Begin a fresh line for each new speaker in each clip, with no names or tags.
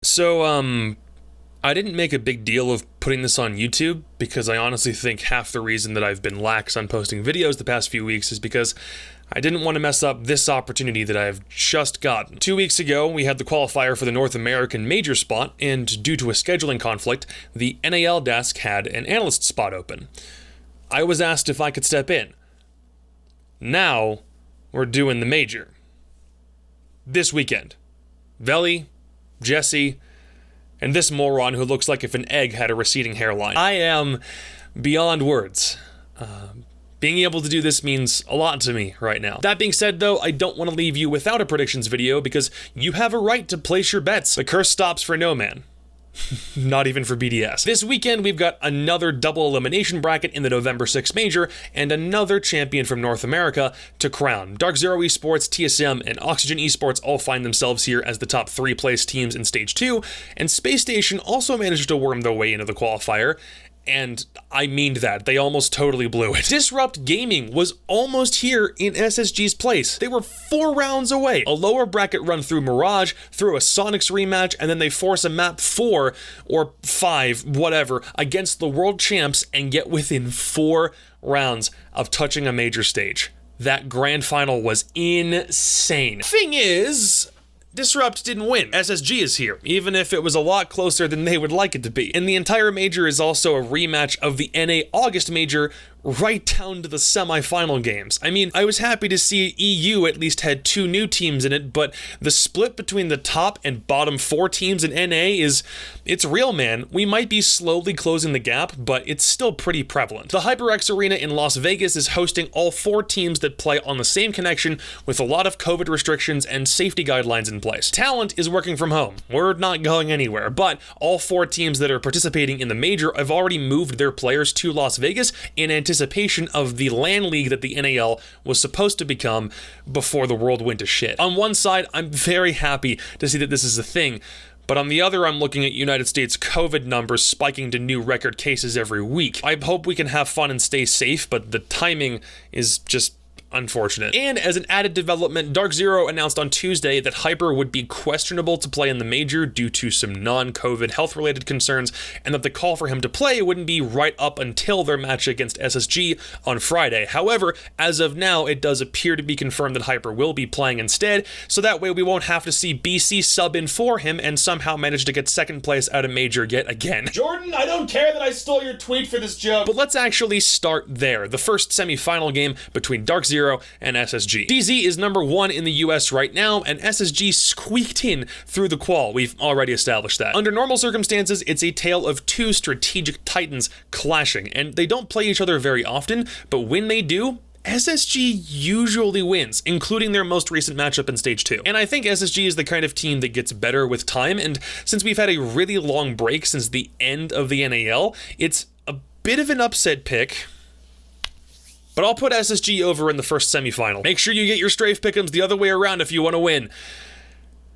So, I didn't make a big deal of putting this on YouTube because I honestly think half the reason that I've been lax on posting videos the past few weeks is because I didn't want to mess up this opportunity that I've just gotten. 2 weeks ago, we had the qualifier for the North American major spot, and due to a scheduling conflict, the NAL desk had an analyst spot open. I was asked if I could step in. Now, we're doing the major. This weekend. Veli, Jesse, and this moron who looks like if an egg had a receding hairline. I am beyond words. Being able to do this means a lot to me right now. That being said, though, I don't want to leave you without a predictions video because you have a right to place your bets. The curse stops for no man. Not even for BDS. This weekend, we've got another double elimination bracket in the November 6th Major, and another champion from North America to crown. DarkZero Esports, TSM, and Oxygen Esports all find themselves here as the top 3 placed teams in Stage 2, and Space Station also managed to worm their way into the qualifier, and I mean that. They almost totally blew it. Disrupt Gaming was almost here in SSG's place. They were 4 rounds away. A lower bracket run through Mirage, through a Sonics rematch, and then they force a map 4 or 5, whatever, against the world champs and get within 4 rounds of touching a major stage. That grand final was insane. Thing is, Disrupt didn't win. SSG is here, even if it was a lot closer than they would like it to be. And the entire major is also a rematch of the NA August major right down to the semi-final games. I mean, I was happy to see EU at least had 2 new teams in it, but the split between the top and bottom 4 teams in NA it's real, man. We might be slowly closing the gap, but it's still pretty prevalent. The HyperX Arena in Las Vegas is hosting all 4 teams that play on the same connection with a lot of COVID restrictions and safety guidelines in place. Talent is working from home. We're not going anywhere, but all 4 teams that are participating in the major have already moved their players to Las Vegas in anticipation of the LAN league that the NAL was supposed to become before the world went to shit. On one side, I'm very happy to see that this is a thing, but on the other, I'm looking at United States COVID numbers spiking to new record cases every week. I hope we can have fun and stay safe, but the timing is just unfortunate. And as an added development, DarkZero announced on Tuesday that Hyper would be questionable to play in the major due to some non-COVID health-related concerns, and that the call for him to play wouldn't be right up until their match against SSG on Friday. However, as of now, it does appear to be confirmed that Hyper will be playing instead, so that way we won't have to see BC sub in for him and somehow manage to get second place at a major yet again.
Jordan, I don't care that I stole your tweet for this joke.
But let's actually start there. The first semi-final game between DarkZero and SSG. DZ is number 1 in the US right now, and SSG squeaked in through the qual. We've already established that. Under normal circumstances, it's a tale of 2 strategic titans clashing, and they don't play each other very often, but when they do, SSG usually wins, including their most recent matchup in Stage 2. And I think SSG is the kind of team that gets better with time, and since we've had a really long break since the end of the NAL, it's a bit of an upset pick. But I'll put SSG over in the first semifinal. Make sure you get your strafe pick'ems the other way around if you want to win.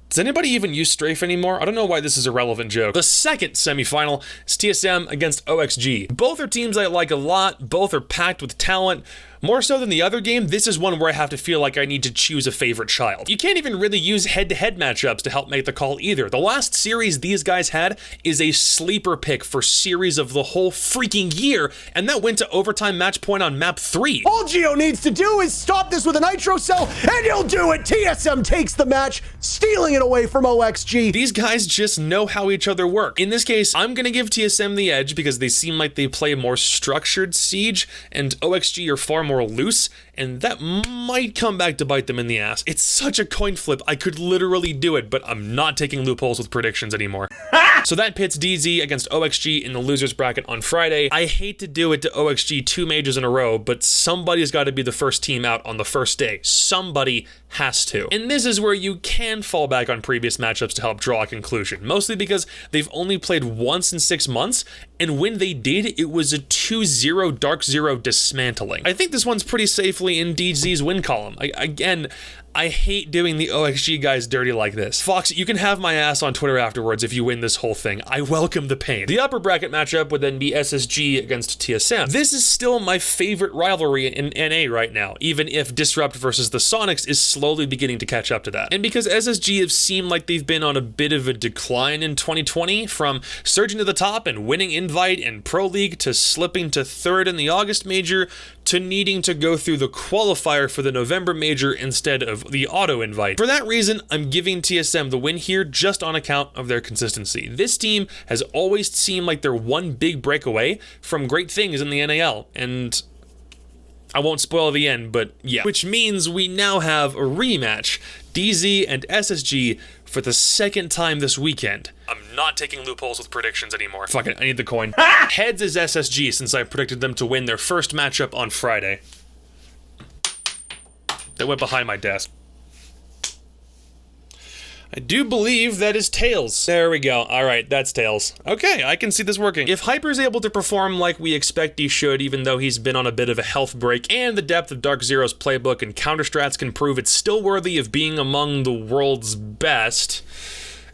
Does anybody even use strafe anymore? I don't know why this is a relevant joke. The second semifinal is TSM against OXG. Both are teams I like a lot. Both are packed with talent. More so than the other game, this is one where I have to feel like I need to choose a favorite child. You can't even really use head-to-head matchups to help make the call either. The last series these guys had is a sleeper pick for series of the whole freaking year, and that went to overtime match point on map 3.
All Geo needs to do is stop this with a nitro cell, and he'll do it! TSM takes the match, stealing it away from OXG.
These guys just know how each other work. In this case, I'm gonna give TSM the edge because they seem like they play more structured Siege, and OXG are far more loose, and that might come back to bite them in the ass. It's such a coin flip, I could literally do it, but I'm not taking loopholes with predictions anymore. So that pits DZ against OXG in the losers bracket on Friday. I hate to do it to OXG 2 majors in a row, but somebody's got to be the first team out on the first day. Somebody has to. And this is where you can fall back on previous matchups to help draw a conclusion, mostly because they've only played once in 6 months, and when they did, it was a 2-0 DarkZero dismantling. I think this one's pretty safely in DZ's win column. Again, I hate doing the OXG guys dirty like this. Fox, you can have my ass on Twitter afterwards if you win this whole thing. I welcome the pain. The upper bracket matchup would then be SSG against TSM. This is still my favorite rivalry in NA right now, even if Disrupt versus the Sonics is slowly beginning to catch up to that. And because SSG have seemed like they've been on a bit of a decline in 2020, from surging to the top and winning Invite and Pro League to slipping to third in the August Major, to needing to go through the qualifier for the November Major instead of the auto invite. For that reason, I'm giving TSM the win here just on account of their consistency. This team has always seemed like they're one big breakaway from great things in the NAL, and I won't spoil the end, but yeah. Which means we now have a rematch, DZ and SSG, for the second time this weekend. I'm not taking loopholes with predictions anymore. Fuck it, I need the coin. Heads is SSG, since I predicted them to win their first matchup on Friday. That went behind my desk. I do believe that is Tails. There we go. Alright, that's Tails. Okay, I can see this working. If Hyper's able to perform like we expect he should, even though he's been on a bit of a health break, and the depth of DarkZero's playbook and counter-strats can prove it's still worthy of being among the world's best...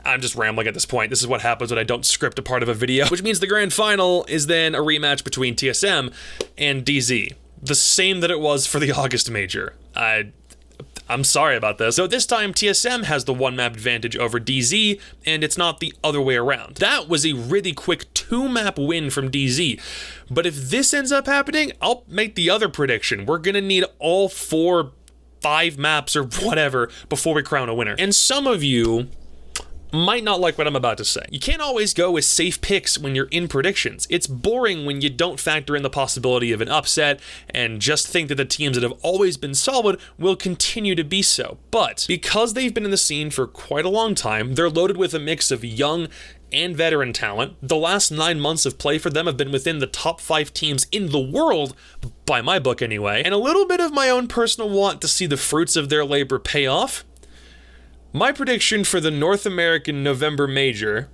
I'm just rambling at this point. This is what happens when I don't script a part of a video. Which means the grand final is then a rematch between TSM and DZ. The same that it was for the August Major. I'm sorry about this. So this time, TSM has the one-map advantage over DZ, and it's not the other way around. That was a really quick 2-map win from DZ. But if this ends up happening, I'll make the other prediction. We're gonna need all 4, 5 maps or whatever before we crown a winner. And some of you might not like what I'm about to say. You can't always go with safe picks when you're in predictions. It's boring when you don't factor in the possibility of an upset and just think that the teams that have always been solid will continue to be so. But because they've been in the scene for quite a long time, they're loaded with a mix of young and veteran talent. The last 9 months of play for them have been within the top 5 teams in the world, by my book anyway, and a little bit of my own personal want to see the fruits of their labor pay off. My prediction for the North American November Major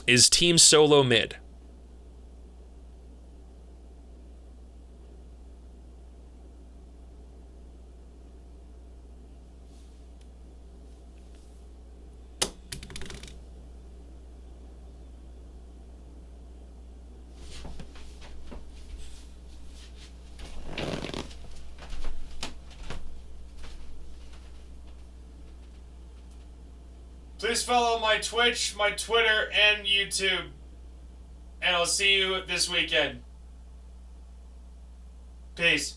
is Team Solo Mid.
Please follow my Twitch, my Twitter, and YouTube. And I'll see you this weekend. Peace.